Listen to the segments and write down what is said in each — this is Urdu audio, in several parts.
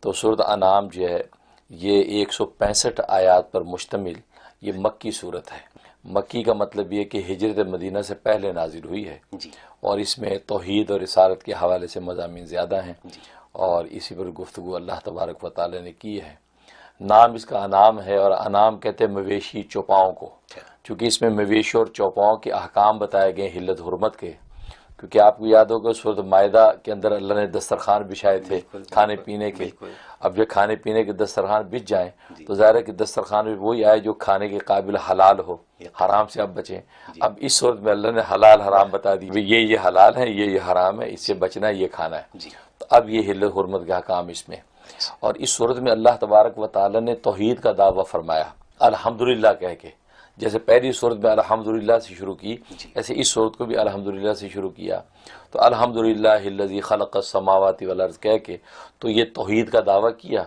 تو سورۃ انعام جو ہے یہ 165 آیات پر مشتمل یہ مکی صورت ہے۔ مکی کا مطلب یہ کہ ہجرت مدینہ سے پہلے نازل ہوئی ہے جی اور اس میں توحید اور رسالت کے حوالے سے مضامین زیادہ ہیں جی اور اسی پر گفتگو اللہ تبارک و تعالی نے کی ہے۔ نام اس کا انعام ہے اور انعام کہتے ہیں مویشی چوپاؤں کو، چونکہ اس میں مویشی اور چوپاؤں کے احکام بتائے گئے حلت حرمت کے، کیونکہ آپ کو یاد ہوگا سورۃ مائدہ کے اندر اللہ نے دسترخوان بچھائے تھے کھانے پینے کے۔ اب جب کھانے پینے کے دسترخوان بچ جائیں تو ظاہر ہے کہ دسترخوان میں وہی آئے جو کھانے کے قابل حلال ہو، حرام سے اب بچیں۔ اب اس صورت میں اللہ نے حلال حرام بتا دی، یہ حلال ہے، یہ حرام ہے، اس سے بچنا ہے، یہ کھانا ہے۔ تو اب یہ حلت حرمت کا حکام اس میں، اور اس صورت میں اللہ تبارک و تعالی نے توحید کا دعویٰ فرمایا الحمدللہ کہہ کے۔ جیسے پہلی صورت میں الحمدللہ سے شروع کی، ایسے اس صورت کو بھی الحمدللہ سے شروع کیا۔ تو الحمدللہ الذی خلق السماوات والارض کہہ کے تو یہ توحید کا دعویٰ کیا،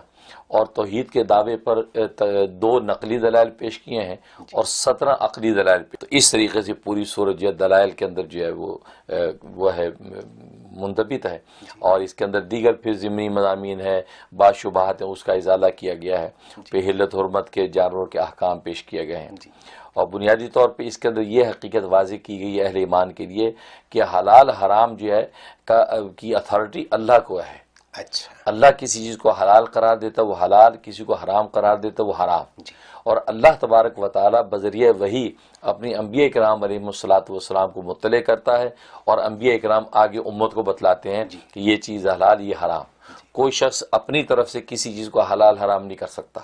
اور توحید کے دعوے پر 2 نقلی دلائل پیش کیے ہیں اور 17 عقلی دلائل پیش۔ تو اس طریقے سے پوری صورت جو ہے دلائل کے اندر جو ہے وہ ہے منضبط ہے، اور اس کے اندر دیگر پھر ضمنی مضامین ہے، بعض شبہات ہیں، اس کا ازالہ کیا گیا ہے، پھر حلت حرمت کے جانوروں کے احکام پیش کیے گئے ہیں، اور بنیادی طور پہ اس کے اندر یہ حقیقت واضح کی گئی ہے اہل ایمان کے لیے کہ حلال حرام جو ہے کی اتھارٹی اللہ کو ہے۔ اچھا، اللہ کسی چیز کو حلال قرار دیتا وہ حلال، کسی کو حرام قرار دیتا وہ حرام، اور اللہ تبارک و تعالی بذریعہ وحی اپنی انبیاء کرام علیہ الصلوۃ والسلام کو مطلع کرتا ہے، اور انبیاء کرام آگے امت کو بتلاتے ہیں کہ یہ چیز حلال، یہ حرام۔ کوئی شخص اپنی طرف سے کسی چیز کو حلال حرام نہیں کر سکتا۔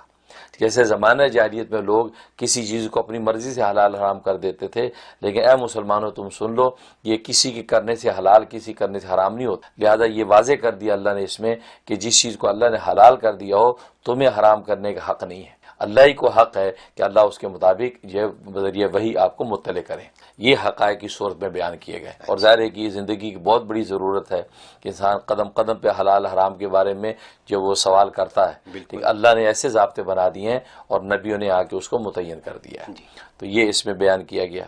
جیسے زمانہ جاہلیت میں لوگ کسی چیز کو اپنی مرضی سے حلال حرام کر دیتے تھے، لیکن اے مسلمانوں تم سن لو، یہ کسی کے کرنے سے حلال، کسی کرنے سے حرام نہیں ہوتا۔ لہذا یہ واضح کر دیا اللہ نے اس میں کہ جس چیز کو اللہ نے حلال کر دیا ہو تمہیں حرام کرنے کا حق نہیں ہے، اللہ ہی کو حق ہے کہ اللہ اس کے مطابق یہ بذریعہ وہی آپ کو مطلع کریں۔ یہ حقائق کی صورت میں بیان کیے گئے، اور ظاہر ہے کہ یہ زندگی کی بہت بڑی ضرورت ہے کہ انسان قدم قدم پہ حلال حرام کے بارے میں جو وہ سوال کرتا ہے، لیکن اللہ نے ایسے ضابطے بنا دیے ہیں اور نبیوں نے آ کے اس کو متعین کر دیا ہے۔ تو یہ اس میں بیان کیا گیا،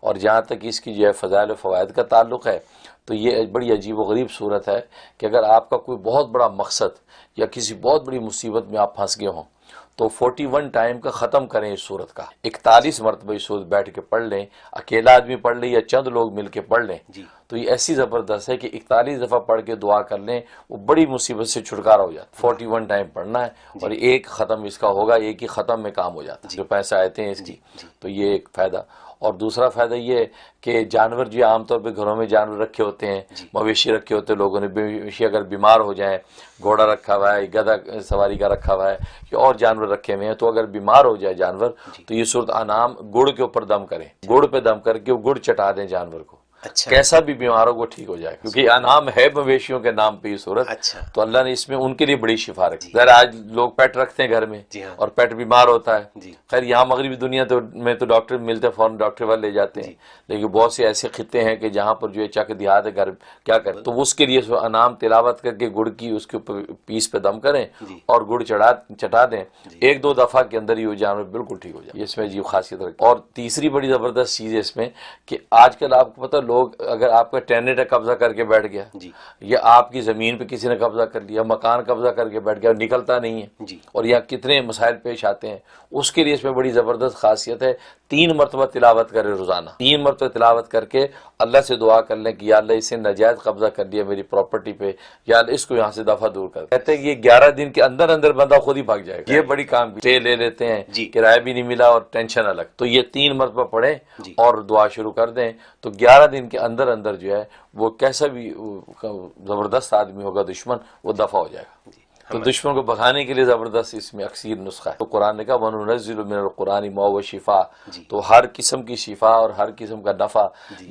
اور جہاں تک اس کی جو ہے فضائل و فوائد کا تعلق ہے تو یہ بڑی عجیب و غریب صورت ہے کہ اگر آپ کا کوئی بہت بڑا مقصد یا کسی بہت بڑی مصیبت میں آپ پھنس گئے ہوں تو 41 ٹائم کا ختم کریں اس صورت کا، 41 مرتبہ اس صورت بیٹھ کے پڑھ لیں، اکیلا آدمی پڑھ لیں یا چند لوگ مل کے پڑھ لیں، تو یہ ایسی زبردست ہے کہ 41 دفعہ پڑھ کے دعا کر لیں، وہ بڑی مصیبت سے چھٹکارا ہو جاتا ہے۔ 41 ٹائم پڑھنا ہے اور ایک ختم اس کا ہوگا، ایک ہی ختم میں کام ہو جاتا ہے، جو پیسے آتے ہیں اس کی۔ تو یہ ایک فائدہ، اور دوسرا فائدہ یہ کہ جانور جو عام طور پہ گھروں میں جانور رکھے ہوتے ہیں، مویشی رکھے ہوتے ہیں لوگوں نے، مویشی اگر بیمار ہو جائیں، گھوڑا رکھا ہوا ہے، گدھا سواری کا رکھا ہوا ہے یا اور جانور رکھے ہوئے ہیں، تو اگر بیمار ہو جائے جانور تو یہ سورۃ انعام گڑ کے اوپر دم کریں، گڑ پہ دم کر کے وہ گڑ چٹا دیں جانور کو، کیسا بھی بیمار ہو وہ ٹھیک ہو جائے، کیونکہ انعام ہے مویشیوں کے نام پہ یہ صورت، تو اللہ نے اس میں ان کے لیے بڑی شفا رکھی۔ ذرا آج لوگ پیٹ رکھتے ہیں گھر میں اور پیٹ بیمار ہوتا ہے، خیر یہاں مغربی دنیا میں تو ڈاکٹر ملتے فوراً ڈاکٹر والے لے جاتے ہیں، لیکن بہت سے ایسے خطے ہیں کہ جہاں پر جو ہے چک دیہات ہے گھر کیا کریں، تو اس کے لیے انعام تلاوت کر کے گڑ کی اس کے اوپر پیس پہ دم کریں اور گڑ چٹا دیں، 1-2 دفعہ کے اندر ہی وہ جانور بالکل ٹھیک ہو جائے۔ اس میں عجیب خاصیت رکھتی۔ اور تیسری بڑی زبردست چیز ہے اس میں کہ آج کل آپ کو پتہ لوگ اگر آپ کا ٹینٹ قبضہ کر کے بیٹھ گیا یا آپ کی زمین پہ کسی نے قبضہ کر لیا، مکان قبضہ کر کے بیٹھ گیا اور نکلتا نہیں ہے، اور یہاں کتنے مسائل پیش آتے ہیں، اس کے لیے اس میں بڑی زبردست خاصیت ہے، 3 مرتبہ تلاوت کرے روزانہ، 3 مرتبہ تلاوت کر کے اللہ سے دعا کر لیں کہ یا اللہ اس نے ناجائز قبضہ کر لیا میری پراپرٹی پہ، یا اللہ اس کو یہاں سے دفعہ دور کر۔ کہتے ہیں کہ یہ 11 دن کے اندر اندر بندہ خود ہی بھاگ جائے گا، یہ بڑی کام کی لے لیتے ہیں، کرایہ بھی نہیں ملا اور ٹینشن الگ۔ تو یہ 3 مرتبہ پڑھیں اور دعا شروع کر دیں تو 11 دن کے اندر اندر جو ہے وہ کیسا بھی زبردست آدمی ہوگا دشمن، وہ دفع ہو جائے گا۔ تو دشمن کو بھگانے کے لیے زبردست اس میں اکثیر نسخہ ہے۔ تو قرآن نے کہا وَنُنَزِّلُ مِنَ الْقُرْآنِ مَا هُوَ شِفَاءٌ، تو ہر قسم کی شفا اور ہر قسم کا نفع،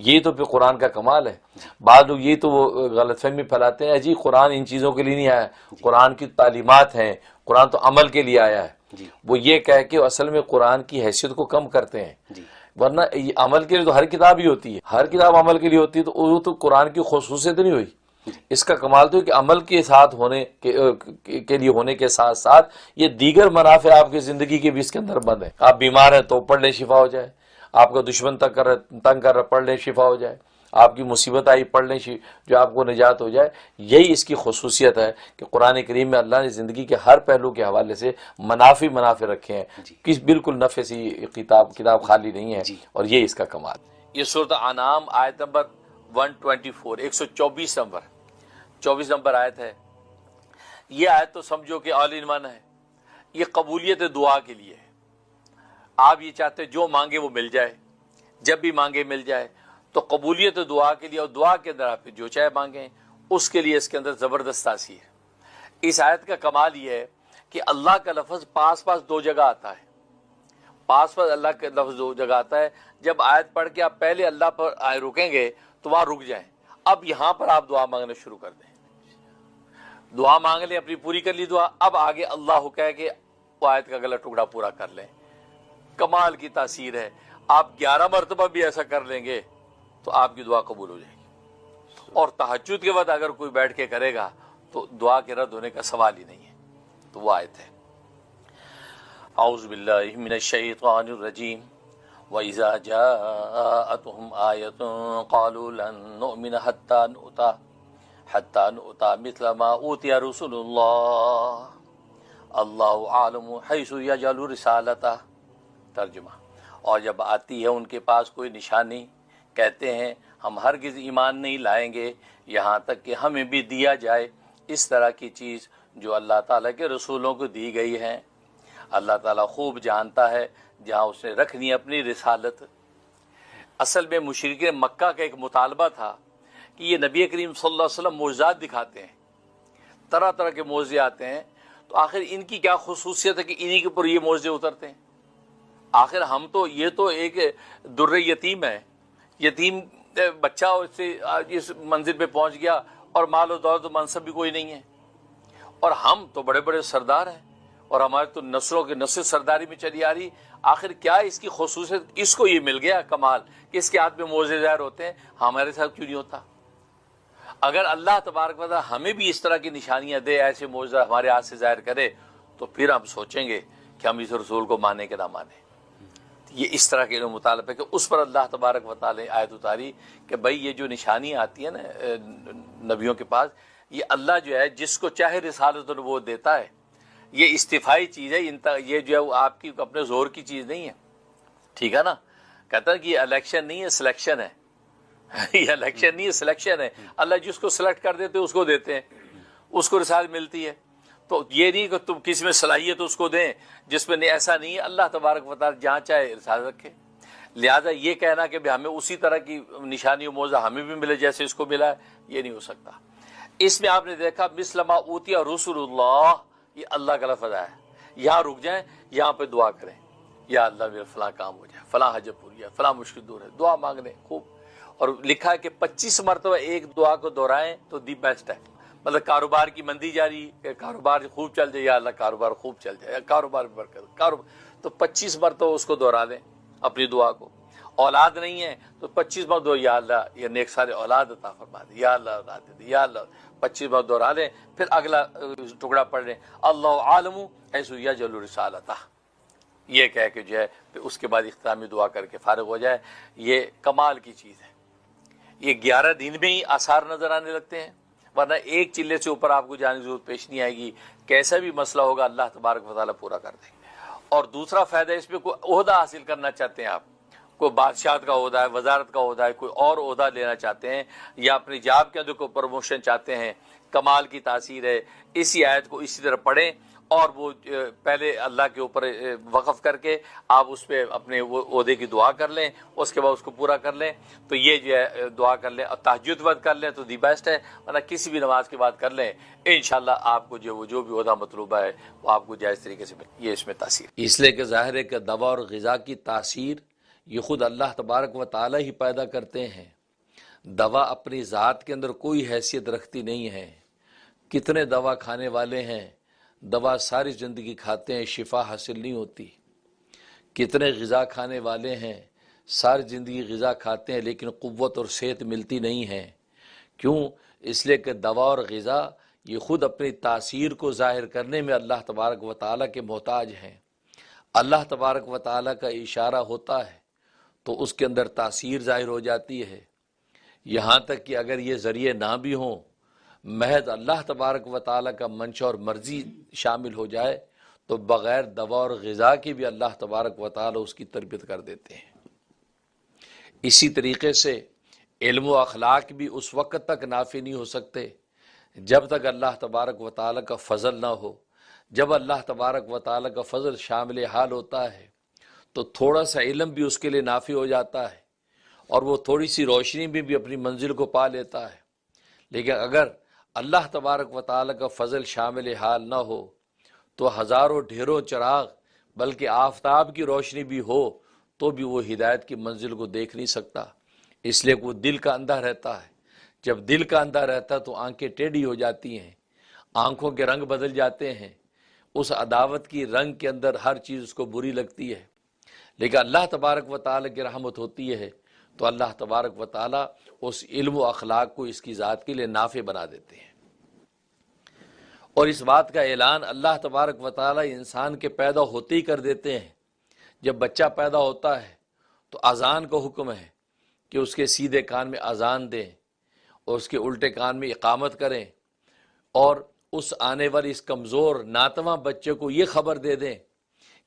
یہ تو پھر قرآن کا کمال ہے۔ بعض لوگ یہ تو وہ غلط فہمی پھیلاتے ہیں جی قرآن ان چیزوں کے لیے نہیں آیا، قرآن کی تعلیمات ہیں، قرآن تو عمل کے لیے آیا ہے۔ وہ یہ کہہ کے اصل میں قرآن کی حیثیت کو کم کرتے ہیں، ورنہ عمل کے لیے تو ہر کتاب ہی ہوتی ہے، ہر کتاب عمل کے لیے ہوتی ہے، تو وہ تو قرآن کی خصوصیت نہیں ہوئی۔ اس کا کمال تو ہے کہ عمل کے ساتھ ہونے کے لیے ہونے کے ساتھ ساتھ یہ دیگر منافع آپ کی زندگی کے بھی اس کے اندر بند ہیں۔ آپ بیمار ہیں تو پڑھ لیں شفا ہو جائے، آپ کا دشمن تنگ کر رہا پڑھ لیں شفا ہو جائے، آپ کی مصیبت آئی پڑھ لیں جو آپ کو نجات ہو جائے. یہی اس کی خصوصیت ہے کہ قرآن کریم میں اللہ نے زندگی کے ہر پہلو کے حوالے سے منافع رکھے ہیں. بالکل نفع سی کتاب خالی نہیں ہے, اور یہ اس کا کمال. یہ سورۃ انعام آیت نمبر 124 124 نمبر آیت ہے. یہ آیت تو سمجھو کہ آل ان ون ہے. یہ قبولیت دعا کے لیے ہے. آپ یہ چاہتے جو مانگے وہ مل جائے, جب بھی مانگے مل جائے. تو قبولیت دعا کے لیے, اور دعا کے اندر آپ جو چاہے مانگیں, اس کے لیے اس کے اندر زبردست تاثیر ہے. اس آیت کا کمال یہ ہے کہ اللہ کا لفظ پاس دو جگہ آتا ہے. پاس اللہ کا لفظ دو جگہ آتا ہے. جب آیت پڑھ کے آپ پہلے اللہ پر رکیں گے تو وہاں رک جائیں. اب یہاں پر آپ دعا مانگنا شروع کر دیں. دعا مانگ لیں, اپنی پوری کر لی دعا. اب آگے اللہ کہہ کے وہ آیت کا اگلا ٹکڑا پورا کر لیں. کمال کی تاثیر ہے. آپ 11 مرتبہ بھی ایسا کر لیں گے تو آپ کی دعا قبول ہو جائے گی. اور تہجد کے وقت اگر کوئی بیٹھ کے کرے گا تو دعا کے رد ہونے کا سوال ہی نہیں ہے. تو وہ آیت ہے. اعوذ باللہ من الشیطان الرجیم. وَإِذَا جَاءَتْهُمْ آیَةٌ قَالُوا لَن نُؤْمِنَ حَتَّى نُؤْتَى مِثْلَ مَا أُوتِیَ رُسُلُ اللَّهِ اللَّهُ أَعْلَمُ حَيْثُ يَجْعَلُ رِسَالَتَهُ. ترجمہ. اور جب آتی ہے ان کے پاس کوئی نشانی, کہتے ہیں ہم ہرگز ایمان نہیں لائیں گے یہاں تک کہ ہمیں بھی دیا جائے اس طرح کی چیز جو اللہ تعالیٰ کے رسولوں کو دی گئی ہے. اللہ تعالیٰ خوب جانتا ہے جہاں اس نے رکھنی اپنی رسالت. اصل میں مشرکین مکہ کا ایک مطالبہ تھا کہ یہ نبی کریم صلی اللہ علیہ وسلم معجزات دکھاتے ہیں, طرح طرح کے معجزے آتے ہیں, تو آخر ان کی کیا خصوصیت ہے کہ انہی کے اوپر یہ معجزے اترتے ہیں. آخر ہم تو یہ تو ایک در یتیم ہے, یتیم بچہ اس منزل پہ پہنچ گیا اور مال و دولت و منصب بھی کوئی نہیں ہے, اور ہم تو بڑے بڑے سردار ہیں اور ہمارے تو نسلوں کے نسل سرداری میں چلی آ رہی. آخر کیا اس کی خصوصیت, اس کو یہ مل گیا کمال کہ اس کے ہاتھ میں معجزے ظاہر ہوتے ہیں, ہمارے ساتھ کیوں نہیں ہوتا؟ اگر اللہ تبارک و تعالی ہمیں بھی اس طرح کی نشانیاں دے, ایسے معجزہ ہمارے ہاتھ سے ظاہر کرے, تو پھر ہم سوچیں گے کہ ہم اس رسول کو مانے کہ نہ مانے. یہ اس طرح کے مطالبہ ہے کہ اس پر اللہ تبارک و تعالی آیت اتاری کہ بھائی یہ جو نشانیاں آتی ہیں نا نبیوں کے پاس, یہ اللہ جو ہے جس کو چاہے رسالت و نبوت دیتا ہے. یہ استفائی چیز ہے, یہ جو ہے آپ کی اپنے زور کی چیز نہیں ہے. ٹھیک ہے نا. کہتا ہے کہ یہ الیکشن نہیں ہے, سلیکشن ہے. یہ الیکشن نہیں ہے, سلیکشن ہے. اللہ جس کو سلیکٹ کر دیتے اس کو دیتے ہیں, اس کو رسالت ملتی ہے. تو یہ نہیں کہ تم کس میں صلاحیت اس کو دیں جس میں نہیں, ایسا نہیں ہے. اللہ تبارک و تعالی جہاں چاہے رسالت رکھے. لہذا یہ کہنا کہ ہمیں اسی طرح کی نشانی و معجزہ ہمیں بھی ملے جیسے اس کو ملا ہے, یہ نہیں ہو سکتا. اس میں آپ نے دیکھا مثل ما اوتی رسول اللہ, یہ اللہ کا لفظ ہے. یہاں رک جائیں, یہاں پہ دعا کریں, یا اللہ میرا فلاں کام ہو جائے, فلاں حاجت پوری ہے, فلاں مشکل دور ہے, دعا مانگنے خوب. اور لکھا ہے کہ 25 مرتبہ ایک دعا کو دہرائیں تو دی بیسٹ ہے. مطلب کاروبار کی مندی جاری, کاروبار خوب چل جائے, یا اللہ کاروبار خوب چل جائے, یا کاروبار میں برکت, تو 25 مرتبہ اس کو دہرا دیں اپنی دعا کو. اولاد نہیں ہے تو 25 مرتبہ یا اللہ یہ نیک سارے اولاد عطا فرما دے, یا اللہ اولاد دے دے, یا اللہ 25 مرتبہ دہرا دیں. پھر اگلا ٹکڑا پڑھ لیں اللہ عالم حیث یجعل رسالتہ, یہ کہہ کے جو ہے پھر اس کے بعد اختتامی دعا کر کے فارغ ہو جائے. یہ کمال کی چیز ہے. یہ 11 دن میں ہی آثار نظر آنے لگتے ہیں, ورنہ ایک چلے سے اوپر آپ کو جانے کی ضرورت پیش نہیں آئے گی. کیسا بھی مسئلہ ہوگا اللہ تبارک و تعالیٰ پورا کر دیں گے. اور دوسرا فائدہ اس میں, کوئی عہدہ حاصل کرنا چاہتے ہیں آپ, کوئی بادشاہت کا عہدہ ہے, وزارت کا عہدہ ہے, کوئی اور عہدہ لینا چاہتے ہیں, یا اپنی جاب کے اندر کوئی پروموشن چاہتے ہیں, کمال کی تاثیر ہے. اسی آیت کو اسی طرح پڑھیں اور وہ پہلے اللہ کے اوپر وقف کر کے آپ اس پہ اپنے عہدے کی دعا کر لیں, اس کے بعد اس کو پورا کر لیں. تو یہ جو ہے دعا کر لیں اور تہجد وقت کر لیں تو دی بیسٹ ہے, ورنہ کسی بھی نماز کے بعد کر لیں. انشاءاللہ آپ کو جو بھی عہدہ مطلوبہ ہے وہ آپ کو جائز طریقے سے یہ اس میں تاثیر. اس لیے کہ ظاہر ہے کہ دوا اور غذا کی تاثیر یہ خود اللہ تبارک و تعالی ہی پیدا کرتے ہیں. دوا اپنی ذات کے اندر کوئی حیثیت رکھتی نہیں ہے. کتنے دوا کھانے والے ہیں, دوا ساری زندگی کھاتے ہیں, شفا حاصل نہیں ہوتی. کتنے غذا کھانے والے ہیں, ساری زندگی غذا کھاتے ہیں لیکن قوت اور صحت ملتی نہیں ہے. کیوں؟ اس لیے کہ دوا اور غذا یہ خود اپنی تاثیر کو ظاہر کرنے میں اللہ تبارک و تعالیٰ کے محتاج ہیں. اللہ تبارک و تعالیٰ کا اشارہ ہوتا ہے تو اس کے اندر تاثیر ظاہر ہو جاتی ہے. یہاں تک کہ اگر یہ ذریعے نہ بھی ہوں، محض اللہ تبارک و تعالیٰ کا منشا اور مرضی شامل ہو جائے تو بغیر دوا اور غذا کی بھی اللہ تبارک و تعالیٰ اس کی تربیت کر دیتے ہیں۔ اسی طریقے سے علم و اخلاق بھی اس وقت تک نافع نہیں ہو سکتے جب تک اللہ تبارک و تعالیٰ کا فضل نہ ہو۔ جب اللہ تبارک و تعالیٰ کا فضل شامل حال ہوتا ہے تو تھوڑا سا علم بھی اس کے لیے نافع ہو جاتا ہے اور وہ تھوڑی سی روشنی بھی اپنی منزل کو پا لیتا ہے۔ لیکن اگر اللہ تبارک و تعالیٰ کا فضل شامل حال نہ ہو تو ہزاروں ڈھیروں چراغ بلکہ آفتاب کی روشنی بھی ہو تو بھی وہ ہدایت کی منزل کو دیکھ نہیں سکتا، اس لیے وہ دل کا اندھا رہتا ہے۔ جب دل کا اندھا رہتا ہے تو آنکھیں ٹیڑھی ہو جاتی ہیں، آنکھوں کے رنگ بدل جاتے ہیں، اس عداوت کی رنگ کے اندر ہر چیز اس کو بری لگتی ہے۔ لیکن اللہ تبارک و تعالیٰ کی رحمت ہوتی ہے تو اللہ تبارک و تعالیٰ اس علم و اخلاق کو اس کی ذات کے لیے نافع بنا دیتے ہیں۔ اور اس بات کا اعلان اللہ تبارک و تعالیٰ انسان کے پیدا ہوتے ہی کر دیتے ہیں۔ جب بچہ پیدا ہوتا ہے تو اذان کا حکم ہے کہ اس کے سیدھے کان میں اذان دیں اور اس کے الٹے کان میں اقامت کریں، اور اس آنے والی اس کمزور ناتواں بچے کو یہ خبر دے دیں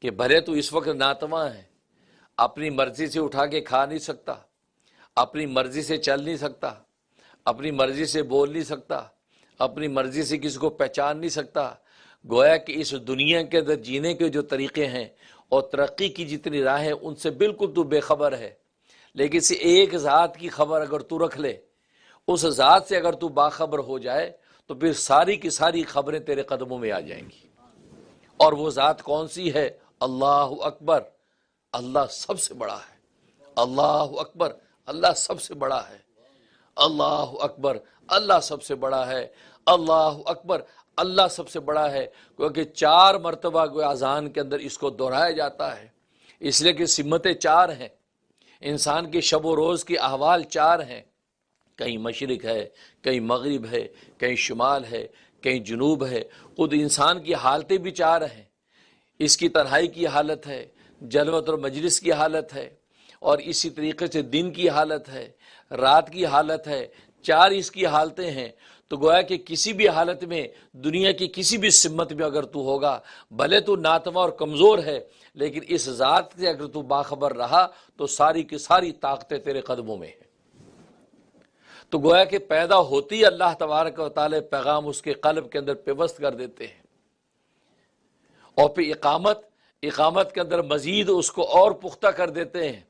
کہ بھلے تو اس وقت ناتواں ہے، اپنی مرضی سے اٹھا کے کھا نہیں سکتا، اپنی مرضی سے چل نہیں سکتا، اپنی مرضی سے بول نہیں سکتا، اپنی مرضی سے کسی کو پہچان نہیں سکتا، گویا کہ اس دنیا کے اندر جینے کے جو طریقے ہیں اور ترقی کی جتنی راہیں ان سے بالکل تو بے خبر ہے۔ لیکن اسے ایک ذات کی خبر اگر تو رکھ لے، اس ذات سے اگر تو باخبر ہو جائے تو پھر ساری کی ساری خبریں تیرے قدموں میں آ جائیں گی۔ اور وہ ذات کون سی ہے؟ اللہ اکبر، اللہ سب سے بڑا ہے۔ اللہ اکبر، اللہ سب سے بڑا ہے۔ اللہ اکبر، اللہ سب سے بڑا ہے۔ اللہ اکبر، اللہ سب سے بڑا ہے، کیونکہ 4 مرتبہ اذان کے اندر اس کو دہرایا جاتا ہے، اس لیے کہ سمتیں 4 ہیں، انسان کے شب و روز کے احوال 4 ہیں، کہیں مشرق ہے، کہیں مغرب ہے، کہیں شمال ہے، کہیں جنوب ہے۔ خود انسان کی حالتیں بھی 4 ہیں، اس کی تنہائی کی حالت ہے، جلوت اور مجلس کی حالت ہے، اور اسی طریقے سے دن کی حالت ہے، رات کی حالت ہے، 4 اس کی حالتیں ہیں۔ تو گویا کہ کسی بھی حالت میں دنیا کی کسی بھی سمت میں اگر تو ہوگا، بھلے تو ناتواں اور کمزور ہے، لیکن اس ذات سے اگر تو باخبر رہا تو ساری کی ساری طاقتیں تیرے قدموں میں ہیں۔ تو گویا کہ پیدا ہوتی اللہ تبارک و تعالی پیغام اس کے قلب کے اندر پیوست کر دیتے ہیں، اور پھر اقامت کے اندر مزید اس کو اور پختہ کر دیتے ہیں،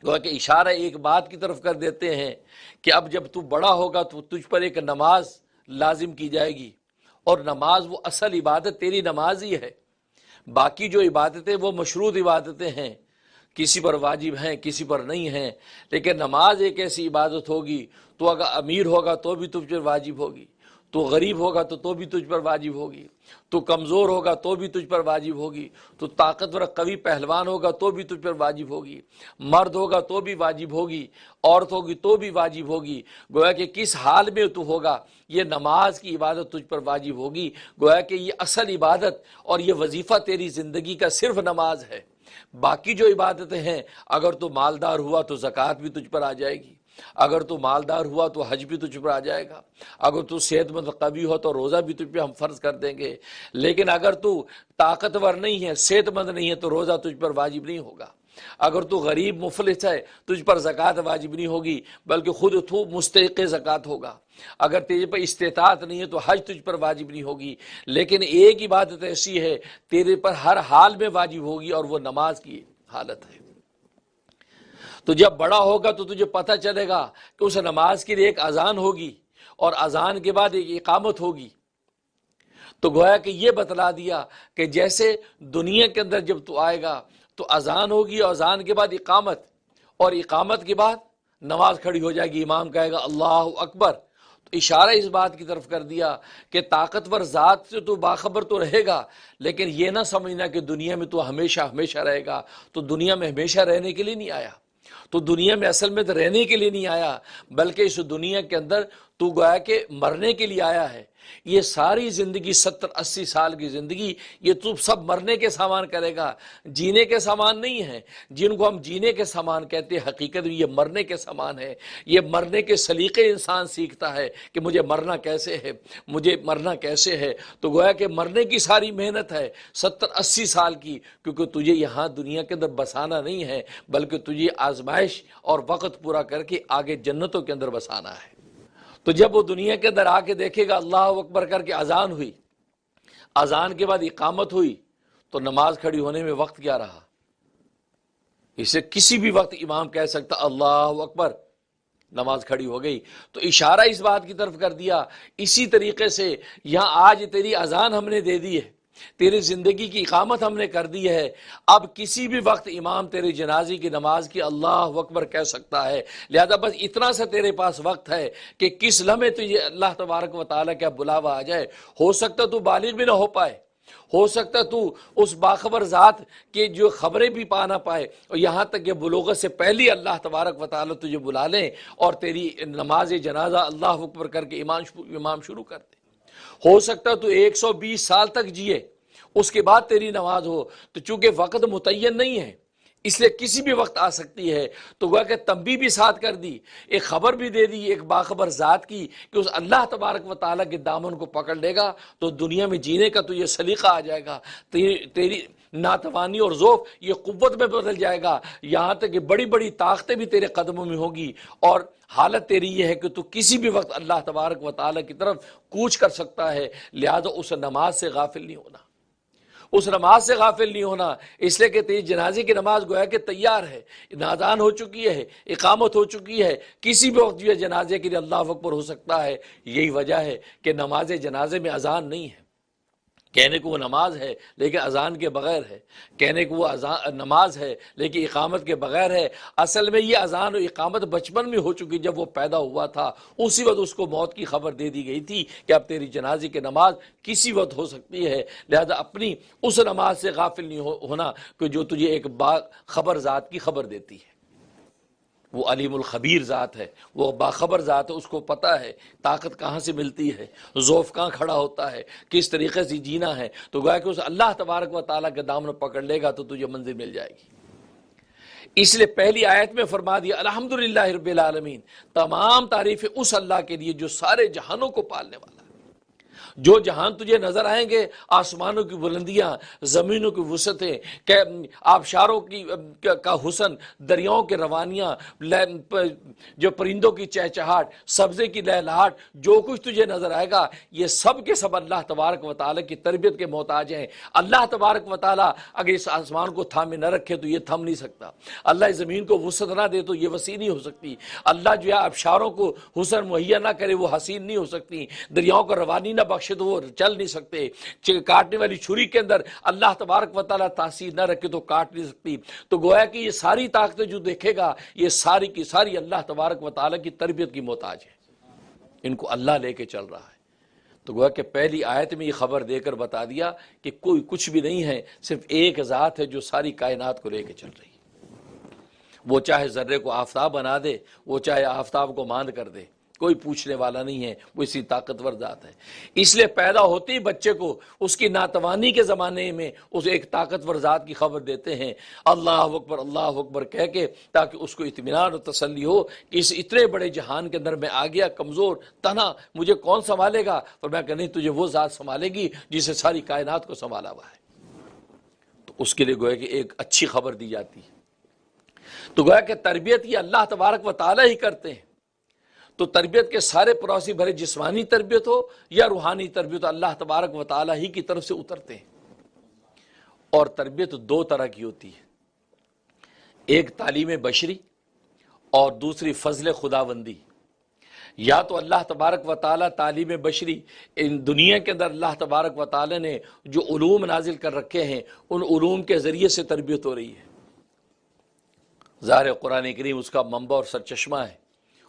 گویا کہ اشارہ ایک بات کی طرف کر دیتے ہیں کہ اب جب تو بڑا ہوگا تو تجھ پر ایک نماز لازم کی جائے گی، اور نماز وہ اصل عبادت تیری نماز ہی ہے۔ باقی جو عبادتیں وہ مشروط عبادتیں ہیں، کسی پر واجب ہیں، کسی پر نہیں ہیں، لیکن نماز ایک ایسی عبادت ہوگی، تو اگر امیر ہوگا تو بھی تجھ پر واجب ہوگی، تو غریب ہوگا تو بھی تجھ پر واجب ہوگی، تو کمزور ہوگا تو بھی تجھ پر واجب ہوگی، تو طاقتور قوی پہلوان ہوگا تو بھی تجھ پر واجب ہوگی، مرد ہوگا تو بھی واجب ہوگی، عورت ہوگی تو بھی واجب ہوگی۔ گویا کہ کس حال میں تو ہوگا، یہ نماز کی عبادت تجھ پر واجب ہوگی۔ گویا کہ یہ اصل عبادت اور یہ وظیفہ تیری زندگی کا صرف نماز ہے۔ باقی جو عبادتیں ہیں، اگر تو مالدار ہوا تو زکوٰۃ بھی تجھ پر آ جائے گی، اگر تو مالدار ہوا تو حج بھی تجھ پر آ جائے گا، اگر تو صحت مند قوی ہو تو روزہ بھی تجھ پہ ہم فرض کر دیں گے، لیکن اگر تو طاقتور نہیں ہے، صحت مند نہیں ہے تو روزہ تجھ پر واجب نہیں ہوگا، اگر تو غریب مفلس ہے تجھ پر زکوٰۃ واجب نہیں ہوگی بلکہ خود تو مستحق زکوٰۃ ہوگا، اگر تیرے پر استطاعت نہیں ہے تو حج تجھ پر واجب نہیں ہوگی۔ لیکن ایک عبادت ایسی ہے تیرے پر ہر حال میں واجب ہوگی، اور وہ نماز کی حالت ہے۔ تو جب بڑا ہوگا تو تجھے پتہ چلے گا کہ اس نماز کے لیے ایک اذان ہوگی اور اذان کے بعد ایک اقامت ہوگی۔ تو گویا کہ یہ بتلا دیا کہ جیسے دنیا کے اندر جب تو آئے گا تو اذان ہوگی، اور اذان کے بعد اقامت، اور اقامت کے بعد نماز کھڑی ہو جائے گی، امام کہے گا اللہ اکبر۔ تو اشارہ اس بات کی طرف کر دیا کہ طاقتور ذات سے تو باخبر تو رہے گا، لیکن یہ نہ سمجھنا کہ دنیا میں تو ہمیشہ ہمیشہ رہے گا۔ تو دنیا میں ہمیشہ رہنے کے لیے نہیں آیا، تو دنیا میں اصل میں تو رہنے کے لیے نہیں آیا، بلکہ اس دنیا کے اندر تو گویا کہ مرنے کے لیے آیا ہے۔ یہ ساری زندگی 70-80 سال کی زندگی یہ تو سب مرنے کے سامان کرے گا، جینے کے سامان نہیں ہے۔ جن کو ہم جینے کے سامان کہتے ہیں، حقیقت میں یہ مرنے کے سامان ہے۔ یہ مرنے کے سلیقے انسان سیکھتا ہے کہ مجھے مرنا کیسے ہے، مجھے مرنا کیسے ہے۔ تو گویا کہ مرنے کی ساری محنت ہے 70-80 سال کی، کیونکہ تجھے یہاں دنیا کے اندر بسانا نہیں ہے، بلکہ تجھے آزمائش اور وقت پورا کر کے آگے جنتوں کے اندر بسانا ہے۔ تو جب وہ دنیا کے اندر آ کے دیکھے گا اللہ اکبر کر کے اذان ہوئی، اذان کے بعد اقامت ہوئی، تو نماز کھڑی ہونے میں وقت کیا رہا؟ اسے کسی بھی وقت امام کہہ سکتا اللہ اکبر، نماز کھڑی ہو گئی۔ تو اشارہ اس بات کی طرف کر دیا، اسی طریقے سے یہاں آج تیری اذان ہم نے دے دی ہے، تیری زندگی کی اقامت ہم نے کر دی ہے، اب کسی بھی وقت امام تیری جنازے کی نماز کی اللہ اکبر کہہ سکتا ہے۔ لہذا بس اتنا سا تیرے پاس وقت ہے کہ کس لمحے تجھے اللہ تبارک و تعالیٰ کا بلاوا آ جائے۔ ہو سکتا تو بالغ بھی نہ ہو پائے، ہو سکتا تو اس باخبر ذات کے جو خبریں بھی پا نہ پائے، اور یہاں تک کہ بلوغت سے پہلی اللہ تبارک و تعالیٰ تجھے بلا لیں اور تیری نماز جنازہ اللہ اکبر کر کے امام شروع کر دے۔ ہو سکتا تو 120 سال تک جیے، اس کے بعد تیری نماز ہو۔ تو چونکہ وقت متعین نہیں ہے، اس لیے کسی بھی وقت آ سکتی ہے۔ تو گویا کہ تنبیہ بھی ساتھ کر دی، ایک خبر بھی دے دی ایک باخبر ذات کی کہ اس اللہ تبارک و تعالیٰ کے دامن کو پکڑ لے گا تو دنیا میں جینے کا تو یہ سلیقہ آ جائے گا، تیری ناتوانی اور ذوف یہ قوت میں بدل جائے گا، یہاں تک کہ بڑی بڑی طاقتیں بھی تیرے قدموں میں ہوگی، اور حالت تیری یہ ہے کہ تو کسی بھی وقت اللہ تبارک و تعالیٰ کی طرف کوچ کر سکتا ہے۔ لہذا اس نماز سے غافل نہیں ہونا، اس نماز سے غافل نہیں ہونا، اس لیے کہ تیری جنازے کی نماز گویا کہ تیار ہے، اذان ہو چکی ہے، اقامت ہو چکی ہے، کسی بھی وقت جو ہے جنازے کے لیے اللہ اکبر ہو سکتا ہے۔ یہی وجہ ہے کہ نماز جنازے میں اذان نہیں ہے، کہنے کو وہ نماز ہے لیکن اذان کے بغیر ہے، کہنے کو وہ نماز ہے لیکن اقامت کے بغیر ہے۔ اصل میں یہ اذان و اقامت بچپن میں ہو چکی، جب وہ پیدا ہوا تھا اسی وقت اس کو موت کی خبر دے دی گئی تھی کہ اب تیری جنازے کی نماز کسی وقت ہو سکتی ہے۔ لہذا اپنی اس نماز سے غافل نہیں ہونا کہ جو تجھے ایک خبر ذات کی خبر دیتی ہے۔ وہ علیم الخبیر ذات ہے، وہ باخبر ذات ہے، اس کو پتہ ہے طاقت کہاں سے ملتی ہے، ذوف کہاں کھڑا ہوتا ہے، کس طریقے سے جینا ہے۔ تو گویا کہ اس اللہ تبارک و تعالیٰ کے دامن پکڑ لے گا تو تجھے منزل مل جائے گی۔ اس لیے پہلی آیت میں فرما دیا الحمدللہ رب العالمین، تمام تعریفیں اس اللہ کے لیے جو سارے جہانوں کو پالنے والا ہے۔ جو جہان تجھے نظر آئیں گے، آسمانوں کی بلندیاں، زمینوں کی وسعتیں، آبشاروں کا حسن، دریاؤں کے روانیاں، جو پرندوں کی چہچہاٹ، سبزے کی لہلہاٹ، جو کچھ تجھے نظر آئے گا یہ سب کے سب اللہ تبارک و تعالیٰ کی تربیت کے محتاج ہیں۔ اللہ تبارک و تعالیٰ اگر اس آسمان کو تھامے نہ رکھے تو یہ تھم نہیں سکتا، اللہ اس زمین کو وسعت نہ دے تو یہ وسیع نہیں ہو سکتی، اللہ جو ہے آبشاروں کو حسن مہیا نہ کرے وہ حسین نہیں ہو سکتی، دریاؤں کو روانی نہ بخشے تو وہ چل نہیں سکتے، کاٹنے والی چھری کے اندر اللہ تبارک و تعالیٰ تاثیر نہ رکھے تو کاٹ نہیں سکتی۔ تو گویا کہ یہ ساری طاقتیں جو دیکھے گا یہ ساری کی ساری اللہ تبارک و تعالیٰ کی تربیت کی محتاج ہے، ان کو اللہ لے کے چل رہا ہے۔ تو گویا کہ پہلی آیت میں یہ خبر دے کر بتا دیا کہ کوئی کچھ بھی نہیں ہے، صرف ایک ذات ہے جو ساری کائنات کو لے کے چل رہی ہے۔ وہ چاہے ذرے کو آفتاب بنا دے، وہ چاہے آفتاب کو ماند کر دے، کوئی پوچھنے والا نہیں ہے، وہ اسی طاقتور ذات ہے۔ اس لیے پیدا ہوتے ہی بچے کو اس کی ناتوانی کے زمانے میں اس ایک طاقتور ذات کی خبر دیتے ہیں اللہ اکبر کہہ کے، تاکہ اس کو اطمینان اور تسلی ہو کہ اس اتنے بڑے جہان کے اندر میں آ گیا کمزور تنہا، مجھے کون سنبھالے گا؟ اور میں کہ نہیں، تجھے وہ ذات سنبھالے گی جسے ساری کائنات کو سنبھالا ہوا ہے۔ تو اس کے لیے گویا کہ ایک اچھی خبر دی جاتی ہے۔ تو گویا کہ تربیت یہ اللہ تبارک و تعالیٰ ہی کرتے ہیں۔ تو تربیت کے سارے پروسی بھرے جسمانی تربیت ہو یا روحانی تربیت، اللہ تبارک و تعالیٰ ہی کی طرف سے اترتے ہیں۔ اور تربیت دو طرح کی ہوتی ہے، ایک تعلیم بشری اور دوسری فضل خداوندی۔ یا تو اللہ تبارک و تعالیٰ تعلیم بشری، ان دنیا کے اندر اللہ تبارک و تعالیٰ نے جو علوم نازل کر رکھے ہیں ان علوم کے ذریعے سے تربیت ہو رہی ہے۔ ظاہر قرآن کریم اس کا منبع اور سرچشمہ ہے،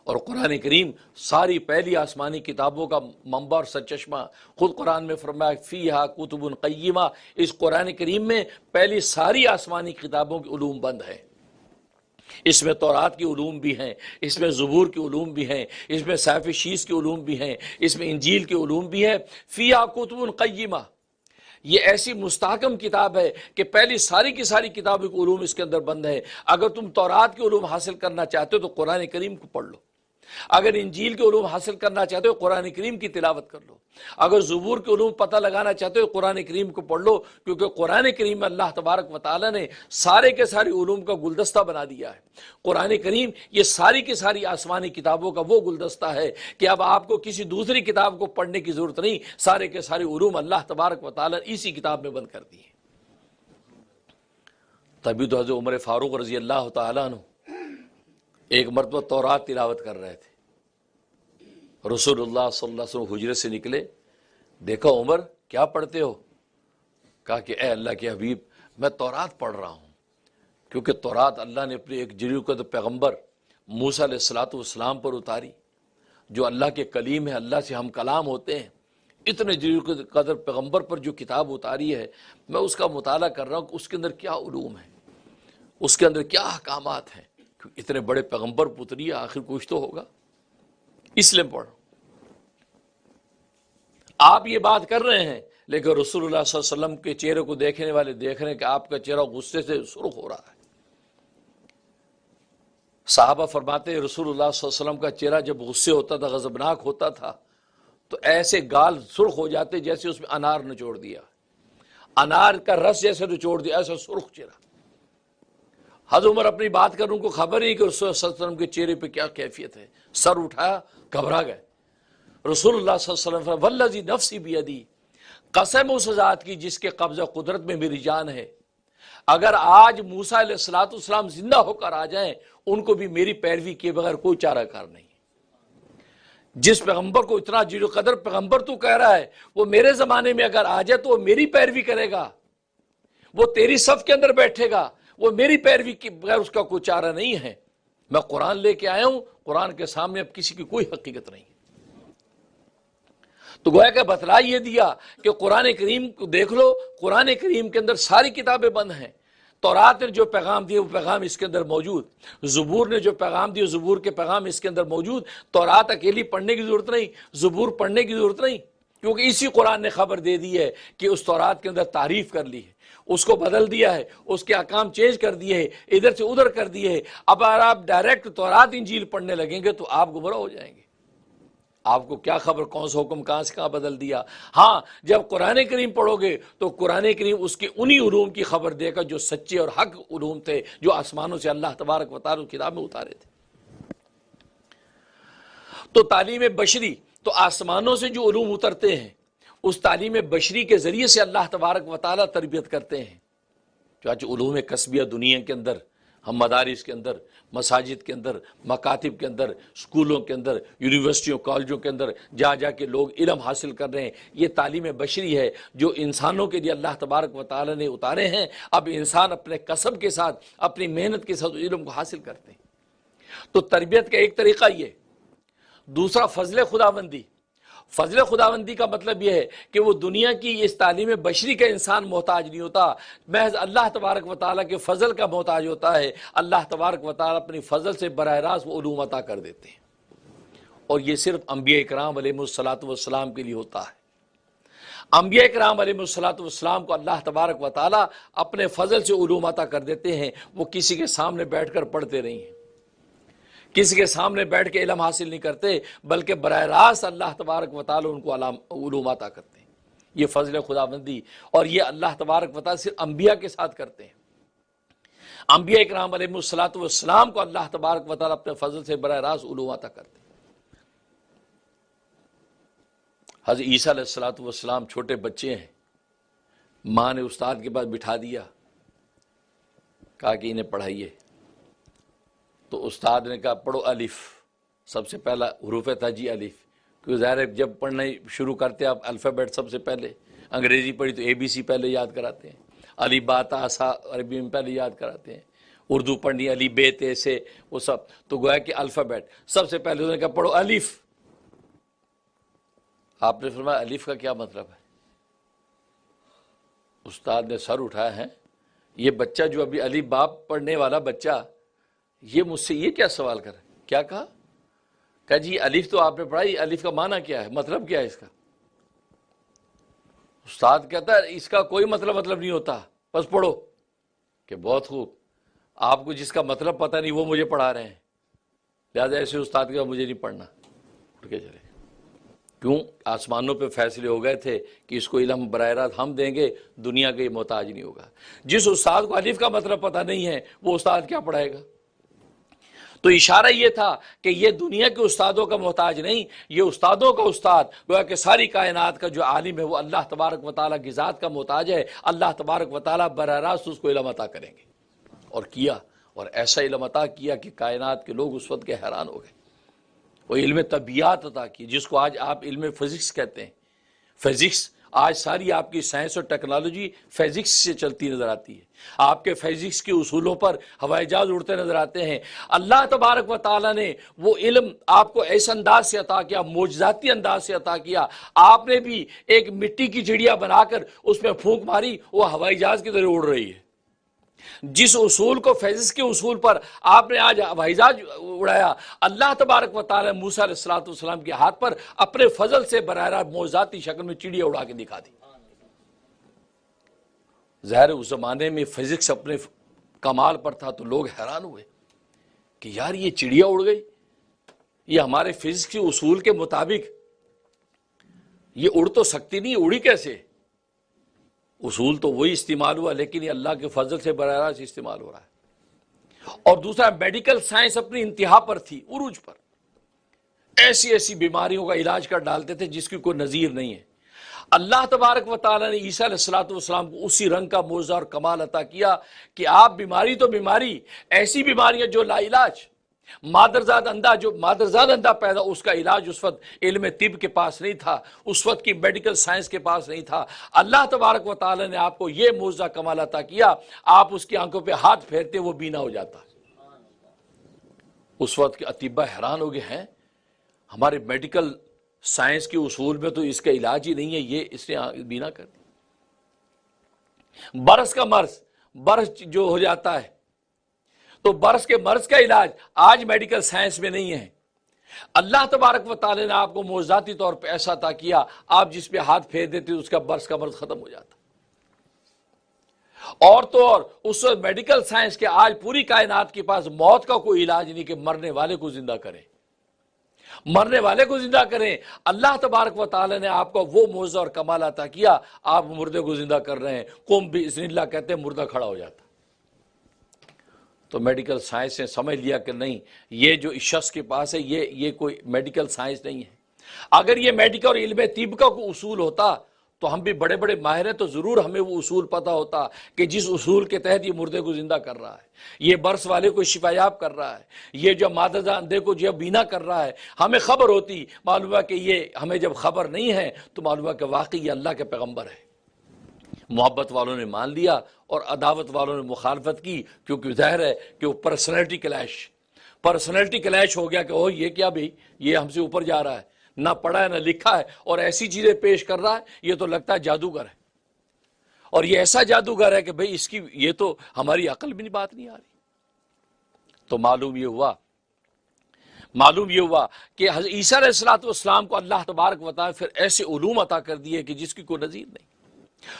اور قرآن کریم ساری پہلی آسمانی کتابوں کا منبع اور سرچشمہ۔ خود قرآن میں فرمایا فیہا کتب قیمہ، اس قرآن کریم میں پہلی ساری آسمانی کتابوں کے علوم بند ہے۔ اس میں تورات کی علوم بھی ہیں، اس میں زبور کی علوم بھی ہیں، اس میں صحیفہ شیس کی علوم بھی ہیں، اس میں انجیل کی علوم بھی ہیں۔ فیہا کتب قیمہ، یہ ایسی مستحکم کتاب ہے کہ پہلی ساری کی ساری کتابوں کے علوم اس کے اندر بند ہے۔ اگر تم تورات کے علوم حاصل کرنا چاہتے ہو تو قرآن کریم کو پڑھ لو، اگر انجیل کے علوم حاصل کرنا چاہتے ہو قرآن کریم کی تلاوت کر لو، اگر زبور کے علوم پتہ لگانا چاہتے ہو قرآن کریم کو پڑھ لو، کیونکہ قرآن کریم میں اللہ تبارک و تعالیٰ نے سارے کے سارے علوم کا گلدستہ بنا دیا ہے۔ قرآن کریم یہ ساری کی ساری آسمانی کتابوں کا وہ گلدستہ ہے کہ اب آپ کو کسی دوسری کتاب کو پڑھنے کی ضرورت نہیں، سارے کے سارے علوم اللہ تبارک و تعالیٰ نے اسی کتاب میں بند کر دیے۔ تبھی تو حضرت عمر فاروق رضی اللہ تعالیٰ عنہ ایک مرتبہ تورات تلاوت کر رہے تھے، رسول اللہ صلی اللہ علیہ وسلم حجرے سے نکلے، دیکھا عمر کیا پڑھتے ہو؟ کہا کہ اے اللہ کے حبیب میں تورات پڑھ رہا ہوں، کیونکہ تورات اللہ نے اپنے ایک جلیل القدر پیغمبر موسیٰ علیہ الصلوۃ والسلام پر اتاری، جو اللہ کے کلیم ہے، اللہ سے ہم کلام ہوتے ہیں۔ اتنے جلیل القدر پیغمبر پر جو کتاب اتاری ہے میں اس کا مطالعہ کر رہا ہوں کہ اس کے اندر کیا علوم ہے، اس کے اندر کیا احکامات ہیں۔ اتنے بڑے پیغمبر پتری آخر کچھ تو ہوگا، اس لیے پڑھو۔ آپ یہ بات کر رہے ہیں لیکن رسول اللہ صلی اللہ علیہ وسلم کے چہرے کو دیکھنے والے دیکھ رہے ہیں کہ آپ کا چہرہ غصے سے سرخ ہو رہا ہے۔ صحابہ فرماتے ہیں رسول اللہ صلی اللہ علیہ وسلم کا چہرہ جب غصے ہوتا تھا، غضبناک ہوتا تھا، تو ایسے گال سرخ ہو جاتے جیسے اس میں انار نچوڑ دیا، انار کا رس جیسے نچوڑ دیا، ایسا سرخ چہرہ۔ حضرت عمر اپنی بات کرنے کو خبر نہیں کہ رسول اللہ صلی اللہ علیہ وسلم کے چہرے پہ کیا کیفیت ہے، سر اٹھایا، گھبرا گئے۔ رسول اللہ صلی اللہ علیہ وسلم والذی نفسی بیدی، قسم اس ذات کی جس کے قبضہ قدرت میں میری جان ہے، اگر آج موسیٰ علیہ السلام زندہ ہو کر آ جائیں ان کو بھی میری پیروی کیے بغیر کوئی چارہ کار نہیں۔ جس پیغمبر کو اتنا جلیل القدر پیغمبر تو کہہ رہا ہے، وہ میرے زمانے میں اگر آ جائے تو وہ میری پیروی کرے گا، وہ تیری صف کے اندر بیٹھے گا، وہ میری پیروی کے بغیر اس کا کوئی چارہ نہیں ہے۔ میں قرآن لے کے آیا ہوں، قرآن کے سامنے اب کسی کی کوئی حقیقت نہیں۔ تو گویا کہ بتلا یہ دیا کہ قرآن کریم کو دیکھ لو، قرآن کریم کے اندر ساری کتابیں بند ہیں۔ تورات نے جو پیغام دیے وہ پیغام اس کے اندر موجود، زبور نے جو پیغام دیے زبور کے پیغام اس کے اندر موجود۔ تورات اکیلی پڑھنے کی ضرورت نہیں، زبور پڑھنے کی ضرورت نہیں، کیونکہ اسی قرآن نے خبر دے دی ہے کہ اس تورات کے اندر تعریف کر لی ہے، اس کو بدل دیا ہے، اس کے احکام چینج کر دیے ہیں، ادھر سے ادھر کر دیے ہیں۔ اب اگر آپ ڈائریکٹ تورات انجیل پڑھنے لگیں گے تو آپ گمراہ ہو جائیں گے۔ آپ کو کیا خبر کون سا حکم کہاں سے کہاں بدل دیا۔ ہاں جب قرآن کریم پڑھو گے تو قرآن کریم اس کے انہی علوم کی خبر دے گا جو سچے اور حق علوم تھے، جو آسمانوں سے اللہ تبارک و تعالیٰ کتاب میں اتارے تھے۔ تو تعلیم بشری، تو آسمانوں سے جو علوم اترتے ہیں اس تعلیم بشری کے ذریعے سے اللہ تبارک و تعالیٰ تربیت کرتے ہیں۔ چاہے علوم کسبیہ دنیا کے اندر، ہم مدارس کے اندر، مساجد کے اندر، مکاتب کے اندر، اسکولوں کے اندر، یونیورسٹیوں کالجوں کے اندر جا جا کے لوگ علم حاصل کر رہے ہیں، یہ تعلیم بشری ہے جو انسانوں کے لیے اللہ تبارک و تعالیٰ نے اتارے ہیں۔ اب انسان اپنے کسب کے ساتھ، اپنی محنت کے ساتھ علم کو حاصل کرتے ہیں۔ تو تربیت کا ایک طریقہ یہ، دوسرا فضل خداوندی۔ فضل خداوندی کا مطلب یہ ہے کہ وہ دنیا کی اس تعلیم بشری کا انسان محتاج نہیں ہوتا، محض اللہ تبارک و تعالیٰ کے فضل کا محتاج ہوتا ہے۔ اللہ تبارک و تعالیٰ اپنی فضل سے براہ راست وہ علوم عطا کر دیتے ہیں، اور یہ صرف انبیاء کرام علیہم الصلوۃ والسلام کے لیے ہوتا ہے۔ انبیاء کرام علیہم الصلوۃ والسلام کو اللہ تبارک و تعالیٰ اپنے فضل سے علوم عطا کر دیتے ہیں، وہ کسی کے سامنے بیٹھ کر پڑھتے نہیں ہیں، کسی کے سامنے بیٹھ کے علم حاصل نہیں کرتے، بلکہ براہ راست اللہ تبارک و تعالیٰ ان کو علوم عطا کرتے ہیں۔ یہ فضل خداوندی، اور یہ اللہ تبارک و تعالیٰ صرف انبیاء کے ساتھ کرتے ہیں۔ انبیاء کرام علیہم الصلوۃ والسلام کو اللہ تبارک و تعالیٰ اپنے فضل سے براہ راست علوم عطا کرتے ہیں۔ حضرت عیسیٰ علیہ الصلوۃ والسلام چھوٹے بچے ہیں، ماں نے استاد کے پاس بٹھا دیا، کہا کہ انہیں پڑھائیے۔ تو استاد نے کہا پڑھو الف، سب سے پہلا حروف تہجی الف، کیونکہ ظاہر ہے جب پڑھنا شروع کرتے آپ الفابیٹ سب سے پہلے، انگریزی پڑھی تو ABC پہلے یاد کراتے ہیں، الف با تا سا عربی میں پہلے یاد کراتے ہیں، اردو پڑھنی علی بے تے سے، وہ سب، تو گویا کہ الفابیٹ سب سے پہلے انہوں نے کہا پڑھو الف۔ آپ نے فرمایا الف کا کیا مطلب ہے؟ استاد نے سر اٹھایا ہے، یہ بچہ جو ابھی الف با پڑھنے والا بچہ یہ مجھ سے یہ کیا سوال کر کیا کہا جی الف تو آپ نے پڑھائی، الف کا معنی کیا ہے، مطلب کیا ہے اس کا؟ استاد کہتا ہے اس کا کوئی مطلب نہیں ہوتا، بس پڑھو۔ کہ بہت خوب، آپ کو جس کا مطلب پتہ نہیں وہ مجھے پڑھا رہے ہیں، لہٰذا ایسے استاد کا مجھے نہیں پڑھنا، اٹھ کے چلے۔ کیوں؟ آسمانوں پہ فیصلے ہو گئے تھے کہ اس کو علم براہ راست ہم دیں گے، دنیا کا یہ محتاج نہیں ہوگا۔ جس استاد کو الف کا مطلب پتہ نہیں ہے وہ استاد کیا پڑھائے گا؟ تو اشارہ یہ تھا کہ یہ دنیا کے استادوں کا محتاج نہیں، یہ استادوں کا استاد، گویا کہ ساری کائنات کا جو عالم ہے وہ اللہ تبارک و تعالیٰ کی ذات کا محتاج ہے۔ اللہ تبارک و تعالیٰ براہ راست اس کو علم عطا کریں گے، اور کیا، اور ایسا علم عطا کیا کہ کائنات کے لوگ اس وقت کے حیران ہو گئے۔ وہ علم طبیعات عطا کی جس کو آج آپ علم فزکس کہتے ہیں۔ فزکس آج ساری آپ کی سائنس اور ٹیکنالوجی فزکس سے چلتی نظر آتی ہے۔ آپ کے فزکس کے اصولوں پر ہوائی جہاز اڑتے نظر آتے ہیں۔ اللہ تبارک و تعالیٰ نے وہ علم آپ کو ایسے انداز سے عطا کیا، معجزاتی انداز سے عطا کیا۔ آپ نے بھی ایک مٹی کی چڑیا بنا کر اس میں پھونک ماری، وہ ہوائی جہاز کی طرح اڑ رہی ہے۔ جس اصول کو فزکس کے اصول پر آپ نے آج ہوائی جہاز اڑایا، اللہ تبارک و تعالیٰ نے موسیٰ علیہ السلام کے ہاتھ پر اپنے فضل سے براہ راست معجزاتی شکل میں چڑیا اڑا کے دکھا دی۔ ظاہر اس زمانے میں فزکس اپنے کمال پر تھا تو لوگ حیران ہوئے کہ یار یہ چڑیا اڑ گئی، یہ ہمارے فزکس کے اصول کے مطابق یہ اڑ تو سکتی نہیں، اڑی کیسے؟ اصول تو وہی استعمال ہوا، لیکن یہ اللہ کے فضل سے براہ راست استعمال ہو رہا ہے۔ اور دوسرا، میڈیکل سائنس اپنی انتہا پر تھی، عروج پر، ایسی بیماریوں کا علاج کر ڈالتے تھے جس کی کوئی نظیر نہیں ہے۔ اللہ تبارک و تعالیٰ نے عیسیٰ علیہ السلام کو اسی رنگ کا معجزہ اور کمال عطا کیا کہ آپ بیماری تو بیماری، ایسی بیماریاں جو لا علاج، مادرزاد اندھا پیدا، اس کا علاج اس وقت علم طب کے پاس نہیں تھا، اس وقت کی میڈیکل سائنس کے پاس نہیں تھا۔ اللہ تبارک و تعالیٰ نے آپ کو یہ معجزہ کمال عطا کیا، آپ اس کی آنکھوں پہ ہاتھ پھیرتے وہ بینا ہو جاتا۔ اس وقت کے اطباء حیران ہو گئے ہیں، ہمارے میڈیکل سائنس کے اصول میں تو اس کا علاج ہی نہیں ہے، یہ اس نے بینا کر دی۔ برس کا مرض، برس جو ہو جاتا ہے تو برس کے مرض کا علاج آج میڈیکل سائنس میں نہیں ہے۔ اللہ تبارک و تعالی نے آپ کو معجزاتی طور پہ ایسا عطا کیا، آپ جس پہ ہاتھ پھیر دیتے اس کا برس کا مرض ختم ہو جاتا۔ اور تو اور اس وقت میڈیکل سائنس کے آج پوری کائنات کے پاس موت کا کوئی علاج نہیں کہ مرنے والے کو زندہ کریں، مرنے والے کو زندہ کریں۔ اللہ تبارک و تعالی نے آپ کو وہ معجزہ اور کمال عطا کیا، آپ مردے کو زندہ کر رہے ہیں۔ قم باذن اللہ کہتے ہیں مردہ کھڑا ہو جاتا۔ تو میڈیکل سائنس نے سمجھ لیا کہ نہیں، یہ جو اس شخص کے پاس ہے یہ کوئی میڈیکل سائنس نہیں ہے۔ اگر یہ میڈیکل اور علم طب کا کوئی اصول ہوتا تو ہم بھی بڑے بڑے ماہر ہیں، تو ضرور ہمیں وہ اصول پتا ہوتا کہ جس اصول کے تحت یہ مردے کو زندہ کر رہا ہے، یہ برس والے کو شفا یاب کر رہا ہے، یہ جو مادرزا اندھے کو جو بینا کر رہا ہے، ہمیں خبر ہوتی۔ معلوم ہے کہ یہ ہمیں جب خبر نہیں ہے تو معلوم ہے کہ واقعی یہ اللہ کے پیغمبر ہے۔ محبت والوں نے مان لیا اور عداوت والوں نے مخالفت کی، کیونکہ ظاہر ہے کہ وہ پرسنالٹی کلیش ہو گیا کہ اوہ یہ کیا بھئی، یہ ہم سے اوپر جا رہا ہے، نہ پڑھا ہے نہ لکھا ہے اور ایسی چیزیں پیش کر رہا ہے، یہ تو لگتا ہے جادوگر ہے، اور یہ ایسا جادوگر ہے کہ بھئی اس کی یہ تو ہماری عقل میں بات نہیں آ رہی۔ تو معلوم یہ ہوا کہ حضرت عیسیٰ علیہ السلام کو اللہ تبارک و تعالی پھر ایسے علوم عطا کر دیے کہ جس کی کوئی نظیر نہیں۔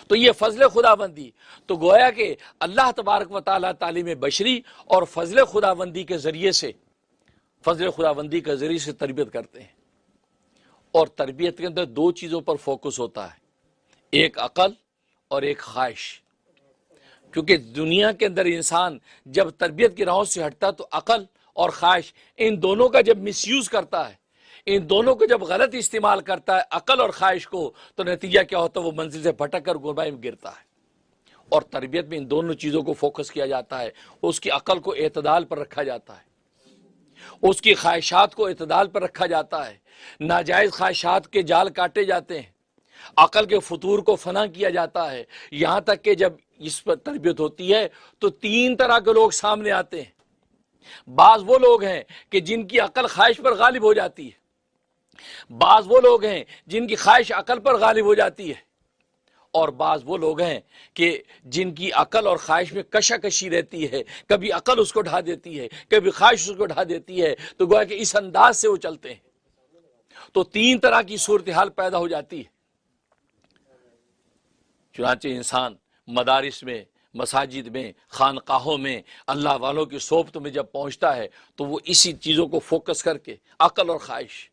تو یہ فضل خداوندی، تو گویا کہ اللہ تبارک و تعالی تعلیم بشری اور فضل خداوندی کے ذریعے سے تربیت کرتے ہیں۔ اور تربیت کے اندر دو چیزوں پر فوکس ہوتا ہے، ایک عقل اور ایک خواہش۔ کیونکہ دنیا کے اندر انسان جب تربیت کی راہوں سے ہٹتا تو عقل اور خواہش، ان دونوں کا جب مس یوز کرتا ہے، ان دونوں کو جب غلط استعمال کرتا ہے، عقل اور خواہش کو، تو نتیجہ کیا ہوتا ہے؟ وہ منزل سے بھٹک کر گمراہی میں گرتا ہے۔ اور تربیت میں ان دونوں چیزوں کو فوکس کیا جاتا ہے، اس کی عقل کو اعتدال پر رکھا جاتا ہے، اس کی خواہشات کو اعتدال پر رکھا جاتا ہے، ناجائز خواہشات کے جال کاٹے جاتے ہیں، عقل کے فطور کو فنا کیا جاتا ہے۔ یہاں تک کہ جب اس پر تربیت ہوتی ہے تو تین طرح کے لوگ سامنے آتے ہیں۔ بعض وہ لوگ ہیں کہ جن کی عقل خواہش پر غالب ہو جاتی ہے، بعض وہ لوگ ہیں جن کی خواہش عقل پر غالب ہو جاتی ہے، اور بعض وہ لوگ ہیں کہ جن کی عقل اور خواہش میں کشاکشی رہتی ہے، کبھی عقل اس کو ڈھا دیتی ہے، کبھی خواہش اس کو ڈھا دیتی ہے، تو گویا کہ اس انداز سے وہ چلتے ہیں، تو تین طرح کی صورتحال پیدا ہو جاتی ہے۔ چنانچہ انسان مدارس میں، مساجد میں، خانقاہوں میں، اللہ والوں کی صحبت میں جب پہنچتا ہے تو وہ اسی چیزوں کو فوکس کر کے عقل اور خواہش،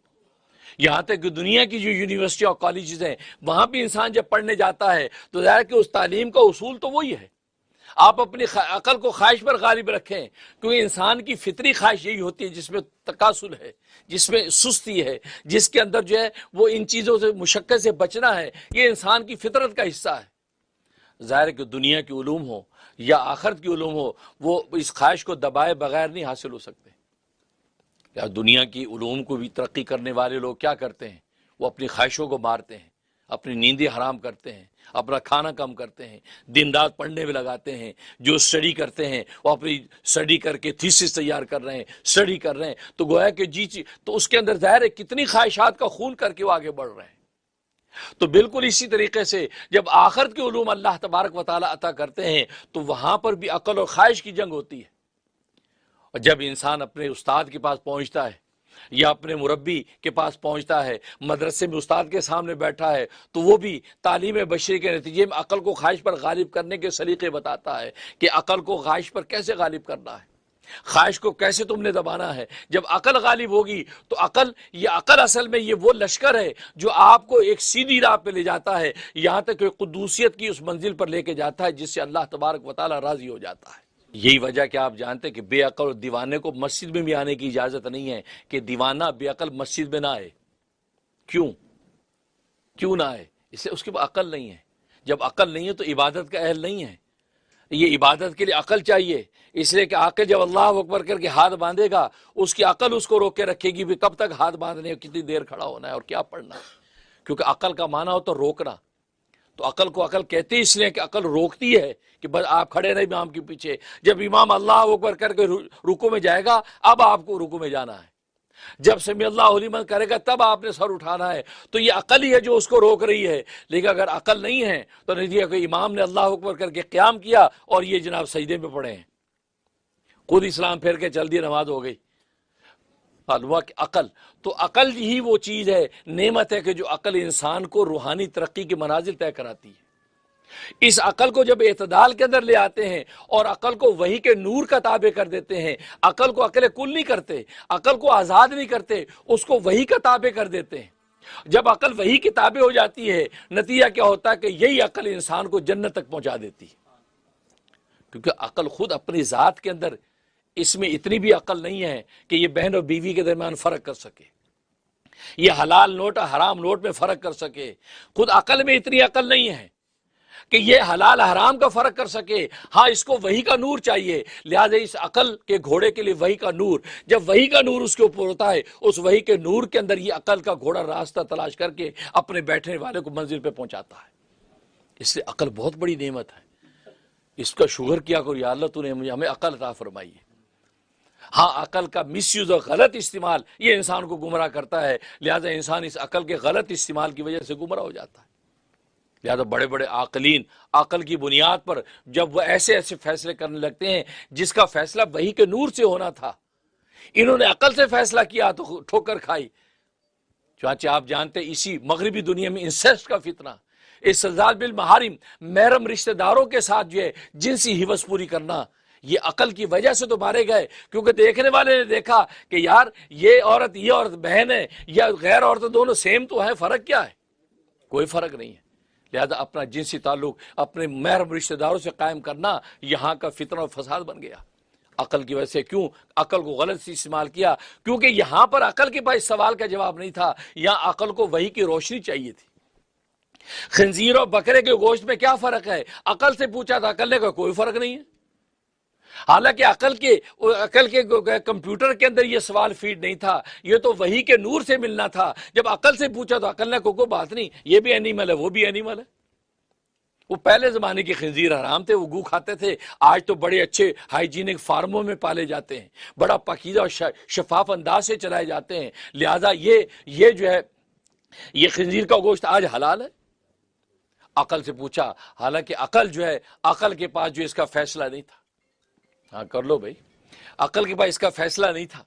یہاں تک کہ دنیا کی جو یونیورسٹی اور کالجز ہیں وہاں بھی انسان جب پڑھنے جاتا ہے تو ظاہر کہ اس تعلیم کا اصول تو وہی ہے، آپ اپنی عقل کو خواہش پر غالب رکھیں، کیونکہ انسان کی فطری خواہش یہی ہوتی ہے جس میں تکاسل ہے، جس میں سستی ہے، جس کے اندر جو ہے وہ ان چیزوں سے، مشقت سے بچنا ہے، یہ انسان کی فطرت کا حصہ ہے۔ ظاہر ہے کہ دنیا کی علوم ہو یا آخرت کی علوم ہو، وہ اس خواہش کو دبائے بغیر نہیں حاصل ہو سکتے۔ یا دنیا کی علوم کو بھی ترقی کرنے والے لوگ کیا کرتے ہیں؟ وہ اپنی خواہشوں کو مارتے ہیں، اپنی نیندیں حرام کرتے ہیں، اپنا کھانا کم کرتے ہیں، دن رات پڑھنے میں لگاتے ہیں، جو سٹڈی کرتے ہیں وہ اپنی سٹڈی کر کے تھیسس تیار کر رہے ہیں، سٹڈی کر رہے ہیں، تو گویا کہ تو اس کے اندر ظاہر ہے کتنی خواہشات کا خون کر کے وہ آگے بڑھ رہے ہیں۔ تو بالکل اسی طریقے سے جب آخرت کے علوم اللہ تبارک و تعالیٰ عطا کرتے ہیں تو وہاں پر بھی عقل اور خواہش کی جنگ ہوتی ہے، اور جب انسان اپنے استاد کے پاس پہنچتا ہے یا اپنے مربی کے پاس پہنچتا ہے، مدرسے میں استاد کے سامنے بیٹھا ہے، تو وہ بھی تعلیم بشری کے نتیجے میں عقل کو خواہش پر غالب کرنے کے سلیقے بتاتا ہے کہ عقل کو خواہش پر کیسے غالب کرنا ہے، خواہش کو کیسے تم نے دبانا ہے۔ جب عقل غالب ہوگی تو عقل اصل میں یہ وہ لشکر ہے جو آپ کو ایک سیدھی راہ پہ لے جاتا ہے، یہاں تک کہ قدوسیت کی اس منزل پر لے کے جاتا ہے جس سے اللہ تبارک و تعالیٰ راضی ہو جاتا ہے۔ یہی وجہ کہ آپ جانتے ہیں کہ بے عقل اور دیوانے کو مسجد میں بھی آنے کی اجازت نہیں ہے، کہ دیوانہ بے عقل مسجد میں نہ آئے۔ کیوں نہ آئے؟ اس لیے اس کے پاس عقل نہیں ہے۔ جب عقل نہیں ہے تو عبادت کا اہل نہیں ہے۔ یہ عبادت کے لیے عقل چاہیے، اس لیے کہ عقل جب اللہ اکبر کر کے ہاتھ باندھے گا، اس کی عقل اس کو روک کے رکھے گی بھی کب تک ہاتھ باندھنے، کتنی دیر کھڑا ہونا ہے اور کیا پڑھنا ہے، کیونکہ عقل کا معنی ہوتا ہے روکنا۔ تو عقل کو عقل کہتے ہیں اس لیے کہ عقل روکتی ہے کہ بس آپ کھڑے رہے امام کے پیچھے، جب امام اللہ اکبر کر کے رکوع میں جائے گا اب آپ کو رکوع میں جانا ہے، جب سمی اللہ لمن کرے گا تب آپ نے سر اٹھانا ہے۔ تو یہ عقل ہی ہے جو اس کو روک رہی ہے، لیکن اگر عقل نہیں ہے تو نہیں کہ امام نے اللہ اکبر کر کے قیام کیا اور یہ جناب سجدے میں پڑے ہیں، خود اسلام پھیر کے چل دی، نماز ہو گئی۔ معلوم کہ عقل ہی وہ چیز ہے، نعمت ہے کہ جو عقل انسان کو روحانی ترقی کے منازل طے کراتی ہے۔ اس عقل کو جب اعتدال کے اندر لے آتے ہیں اور عقل کو وحی کے نور کا تابع کر دیتے ہیں، عقل کو عقل کل نہیں کرتے، عقل کو آزاد نہیں کرتے، اس کو وحی کا تابع کر دیتے ہیں۔ جب عقل وحی کی تابع ہو جاتی ہے، نتیجہ کیا ہوتا ہے کہ یہی عقل انسان کو جنت تک پہنچا دیتی ہے، کیونکہ عقل خود اپنی ذات کے اندر اس میں اتنی بھی عقل نہیں ہے کہ یہ بہن اور بیوی کے درمیان فرق کر سکے، یہ حلال نوٹ اور حرام نوٹ میں فرق کر سکے، خود عقل میں اتنی عقل نہیں ہے کہ یہ حلال حرام کا فرق کر سکے۔ ہاں اس کو وحی کا نور چاہیے، لہٰذا اس عقل کے گھوڑے کے لیے وحی کا نور، جب وحی کا نور اس کے اوپر ہوتا ہے، اس وحی کے نور کے اندر یہ عقل کا گھوڑا راستہ تلاش کر کے اپنے بیٹھنے والے کو منزل پہ پہنچاتا ہے۔ اس لیے عقل بہت بڑی نعمت ہے، اس کا شکر کیا کرو یا اللہ تو نے ہمیں عقل عطا فرمائی ہے۔ ہاں عقل کا مس یوز اور غلط استعمال یہ انسان کو گمراہ کرتا ہے، لہٰذا انسان اس عقل کے غلط استعمال کی وجہ سے گمراہ ہو جاتا ہے۔ لہٰذا بڑے بڑے عاقلین عقل کی بنیاد پر جب وہ ایسے ایسے فیصلے کرنے لگتے ہیں جس کا فیصلہ وحی کے نور سے ہونا تھا، انہوں نے عقل سے فیصلہ کیا تو ٹھوکر کھائی۔ چنانچہ آپ جانتے اسی مغربی دنیا میں انسیسٹ کا فتنہ، استحلال بالمحارم، محرم رشتہ داروں کے ساتھ جو ہے جنسی حوث پوری کرنا، یہ عقل کی وجہ سے تو مارے گئے، کیونکہ دیکھنے والے نے دیکھا کہ یار یہ عورت بہن ہے یا غیر عورت دونوں سیم تو ہے، فرق کیا ہے؟ کوئی فرق نہیں ہے۔ لہذا اپنا جنسی تعلق اپنے محرم رشتہ داروں سے قائم کرنا یہاں کا فتنہ و فساد بن گیا عقل کی وجہ سے۔ کیوں؟ عقل کو غلط سے استعمال کیا، کیونکہ یہاں پر عقل کے پاس سوال کا جواب نہیں تھا، یہاں عقل کو وحی کی روشنی چاہیے تھی۔ خنزیر اور بکرے کے گوشت میں کیا فرق ہے؟ عقل سے پوچھا تھا، عقل نے کہا کوئی فرق نہیں ہے، حالانکہ عقل کے کمپیوٹر کے اندر یہ سوال فیڈ نہیں تھا، یہ تو وحی کے نور سے ملنا تھا۔ جب عقل سے پوچھا تو عقل نے کوئی بات نہیں، یہ بھی اینیمل ہے وہ بھی اینیمل ہے۔ وہ پہلے زمانے کے خنزیر حرام تھے، وہ گو کھاتے تھے، آج تو بڑے اچھے ہائیجینک فارموں میں پالے جاتے ہیں، بڑا پاکیزہ اور شفاف انداز سے چلائے جاتے ہیں، لہذا یہ جو ہے یہ خنزیر کا گوشت آج حلال ہے۔ عقل سے پوچھا، حالانکہ عقل جو ہے، عقل کے پاس جو اس کا فیصلہ نہیں تھا. ہاں کر لو بھائی، عقل کے پاس اس کا فیصلہ نہیں تھا،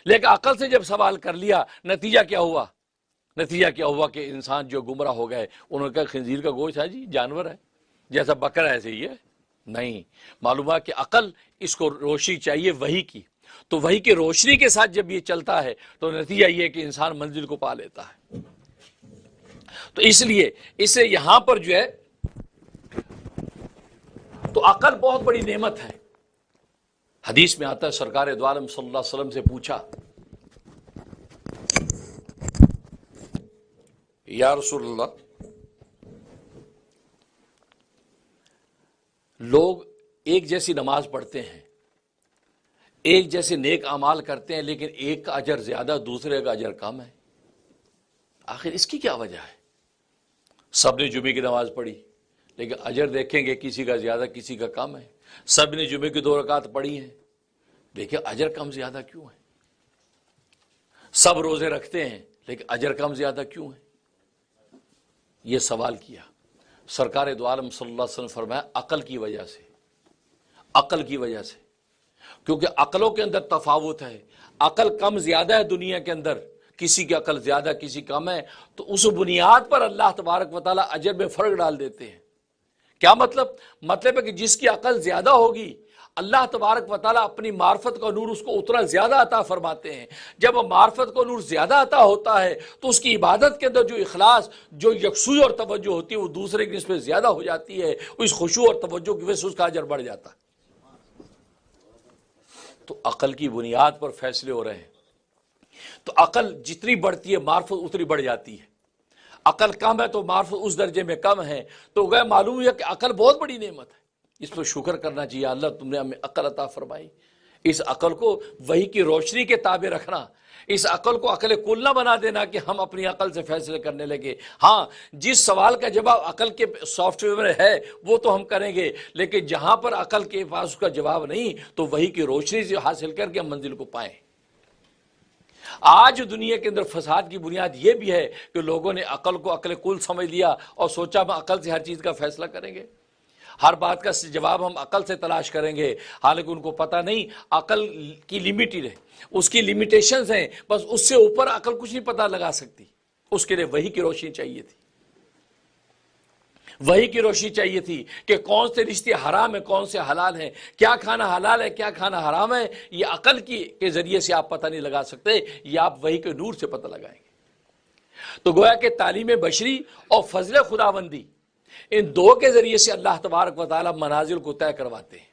لیکن عقل سے جب سوال کر لیا، نتیجہ کیا ہوا؟ نتیجہ کیا ہوا کہ انسان جو گمراہ ہو گئے. انہوں نے کہا خنزیر کا گوشت ہے جی، جانور ہے، جیسا بکرا ہے ایسے ہی ہے. نہیں، معلوم ہے کہ عقل اس کو روشنی چاہیے وحی کی، تو وحی کی روشنی کے ساتھ جب یہ چلتا ہے تو نتیجہ یہ ہے کہ انسان منزل کو پا لیتا ہے. تو اس لیے اسے یہاں پر جو ہے تو عقل بہت بڑی نعمت ہے. حدیث میں آتا ہے سرکار دو عالم صلی اللہ علیہ وسلم سے پوچھا، یا رسول اللہ، لوگ ایک جیسی نماز پڑھتے ہیں، ایک جیسے نیک اعمال کرتے ہیں، لیکن ایک کا اجر زیادہ، دوسرے کا اجر کم ہے، آخر اس کی کیا وجہ ہے؟ سب نے جمعے کی نماز پڑھی، لیکن اجر دیکھیں گے کسی کا زیادہ کسی کا کم ہے. سب نے جمعے کی 2 رکعت پڑھی ہیں، دیکھیں اجر کم زیادہ کیوں ہے؟ سب روزے رکھتے ہیں، لیکن اجر کم زیادہ کیوں ہے؟ یہ سوال کیا. سرکار دو عالم صلی اللہ علیہ وسلم فرمایا عقل کی وجہ سے، عقل کی وجہ سے. کیونکہ عقلوں کے اندر تفاوت ہے، عقل کم زیادہ ہے دنیا کے اندر، کسی کی عقل زیادہ کسی کم ہے، تو اس بنیاد پر اللہ تبارک و تعالیٰ اجر میں فرق ڈال دیتے ہیں. کیا مطلب؟ مطلب ہے کہ جس کی عقل زیادہ ہوگی، اللہ تبارک و تعالیٰ اپنی معرفت کا نور اس کو اتنا زیادہ عطا فرماتے ہیں. جب معرفت کا نور زیادہ عطا ہوتا ہے تو اس کی عبادت کے اندر جو اخلاص، جو یکسوئی اور توجہ ہوتی ہے، وہ دوسرے کی نسبت زیادہ ہو جاتی ہے. اس خشوع اور توجہ کی وجہ سے اس کا اجر بڑھ جاتا ہے. تو عقل کی بنیاد پر فیصلے ہو رہے ہیں. تو عقل جتنی بڑھتی ہے معرفت اتنی بڑھ جاتی ہے. عقل کم ہے تو معرفت اس درجے میں کم ہے. تو گئے معلوم ہے کہ عقل بہت بڑی نعمت ہے، اس پر شکر کرنا چاہیے. اللہ تم نے ہمیں عقل عطا فرمائی. اس عقل کو وحی کی روشنی کے تابع رکھنا، اس عقل کو عقل کل نہ بنا دینا کہ ہم اپنی عقل سے فیصلے کرنے لگے. ہاں، جس سوال کا جواب عقل کے سافٹ ویئر میں ہے وہ تو ہم کریں گے، لیکن جہاں پر عقل کے پاس اس کا جواب نہیں تو وحی کی روشنی سے حاصل کر کے ہم منزل کو پائیں. آج دنیا کے اندر فساد کی بنیاد یہ بھی ہے کہ لوگوں نے عقل کو عقل کل سمجھ لیا اور سوچا ہم عقل سے ہر چیز کا فیصلہ کریں گے، ہر بات کا جواب ہم عقل سے تلاش کریں گے. حالانکہ ان کو پتہ نہیں عقل کی لمیٹڈ ہے، اس کی لمیٹیشنز ہیں، بس اس سے اوپر عقل کچھ نہیں پتہ لگا سکتی. اس کے لیے وحی کی روشنی چاہیے تھی، وحی کی روشنی چاہیے تھی کہ کون سے رشتے حرام ہیں، کون سے حلال ہیں، کیا کھانا حلال ہے، کیا کھانا حرام ہے. یہ عقل کے ذریعے سے آپ پتہ نہیں لگا سکتے، یہ آپ وحی کے نور سے پتہ لگائیں گے. تو گویا کہ تعلیم بشری اور فضل خداوندی، ان دو کے ذریعے سے اللہ تبارک و تعالی منازل کو طے کرواتے ہیں.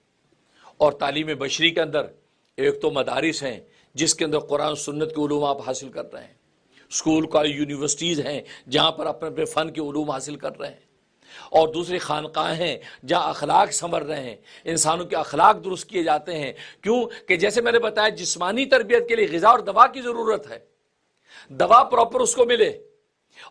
اور تعلیم بشری کے اندر ایک تو مدارس ہیں جس کے اندر قرآن سنت کے علوم آپ حاصل کر رہے ہیں، اسکول کالج یونیورسٹیز ہیں جہاں پر اپنے اپنے فن کے علوم حاصل کر رہے ہیں، اور دوسری خانقاہیں ہیں جہاں اخلاق سنور رہے ہیں، انسانوں کے اخلاق درست کیے جاتے ہیں. کیوں کہ جیسے میں نے بتایا جسمانی تربیت کے لیے غذا اور دوا کی ضرورت ہے. دوا پراپر اس کو ملے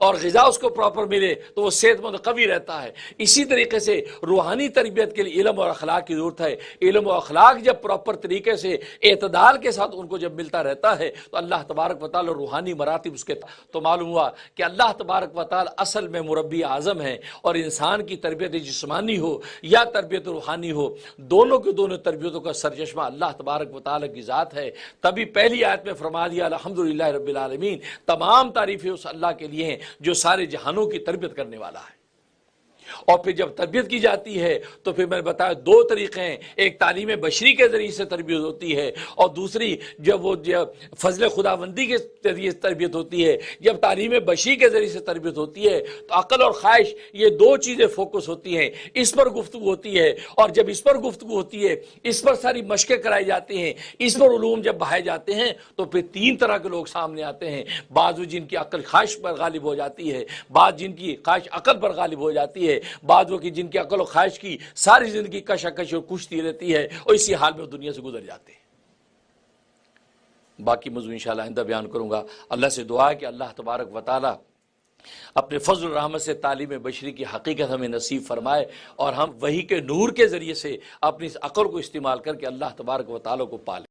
اور غذا اس کو پراپر ملے تو وہ صحت مند قوی رہتا ہے. اسی طریقے سے روحانی تربیت کے لیے علم اور اخلاق کی ضرورت ہے. علم و اخلاق جب پراپر طریقے سے اعتدال کے ساتھ ان کو جب ملتا رہتا ہے تو اللہ تبارک و تعالی روحانی مراتب اس کے تو معلوم ہوا کہ اللہ تبارک و تعالی اصل میں مربی اعظم ہے. اور انسان کی تربیت جسمانی ہو یا تربیت روحانی ہو، دونوں کے دونوں تربیتوں کا سرچشمہ اللہ تبارک و تعالی کی ذات ہے. تبھی پہلی آیت میں فرما دیا الحمدللہ رب العالمین، تمام تعریفیں اس اللہ کے لیے ہیں جو سارے جہانوں کی تربیت کرنے والا ہے. اور پھر جب تربیت کی جاتی ہے تو پھر میں نے بتایا 2 طریقے ہیں، ایک تعلیم بشری کے ذریعے سے تربیت ہوتی ہے اور دوسری جب فضل خداوندی کے ذریعے سے تربیت ہوتی ہے. جب تعلیم بشری کے ذریعے سے تربیت ہوتی ہے تو عقل اور خواہش یہ 2 چیزیں فوکس ہوتی ہیں، اس پر گفتگو ہوتی ہے. اور جب اس پر گفتگو ہوتی ہے، اس پر ساری مشقیں کرائی جاتی ہیں، اس پر علوم جب بہائے جاتے ہیں تو پھر 3 طرح کے لوگ سامنے آتے ہیں. بعض جن کی عقل خواہش پر غالب ہو جاتی ہے، بعض جن کی خواہش عقل پر غالب ہو جاتی ہے، بعض وہ کہ جن کی عقل و خواہش کی ساری زندگی کشاکش اور کشتی رہتی ہے اور اسی حال میں دنیا سے گزر جاتے ہیں. باقی موضوع انشاءاللہ آئندہ بیان کروں گا. اللہ سے دعا ہے کہ اللہ تبارک و تعالی اپنے فضل و رحمت سے تعلیم بشری کی حقیقت ہمیں نصیب فرمائے اور ہم وحی کے نور کے ذریعے سے اپنی عقل کو استعمال کر کے اللہ تبارک و تعالی کو پالیں.